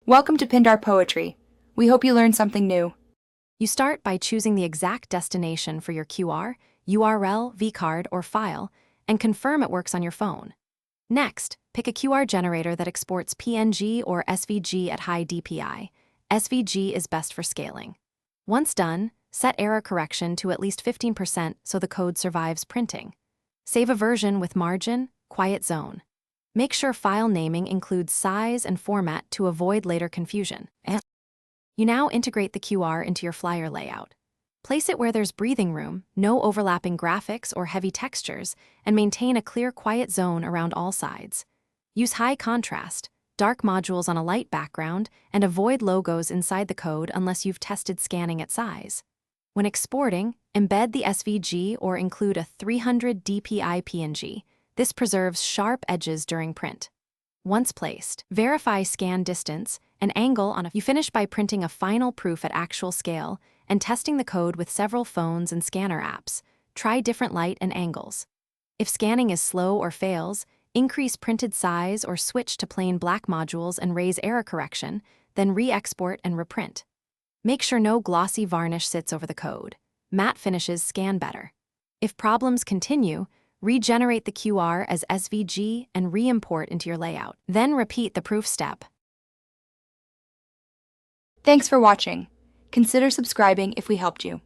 Welcome to Pindar Poetry. We hope you learned something new. You start by choosing the exact destination for your QR, URL, vCard, or file, and confirm it works on your phone. Next, pick a QR generator that exports PNG or SVG at high DPI. SVG is best for scaling. Once done, set error correction to at least 15% so the code survives printing. Save a version with margin, quiet zone. Make sure file naming includes size and format to avoid later confusion. You now integrate the QR into your flyer layout. Place it where there's breathing room, no overlapping graphics or heavy textures, and maintain a clear, quiet zone around all sides. Use high contrast, dark modules on a light background, and avoid logos inside the code unless you've tested scanning at size. When exporting, embed the SVG or include a 300 DPI PNG. This preserves sharp edges during print. Once placed, verify scan distance and angle on You finish by printing a final proof at actual scale and testing the code with several phones and scanner apps. Try different light and angles. If scanning is slow or fails, increase printed size or switch to plain black modules and raise error correction, then re-export and reprint. Make sure no glossy varnish sits over the code. Matte finishes scan better. If problems continue, regenerate the QR as SVG and re-import into your layout. Then repeat the proof step. Thanks for watching. Consider subscribing if we helped you.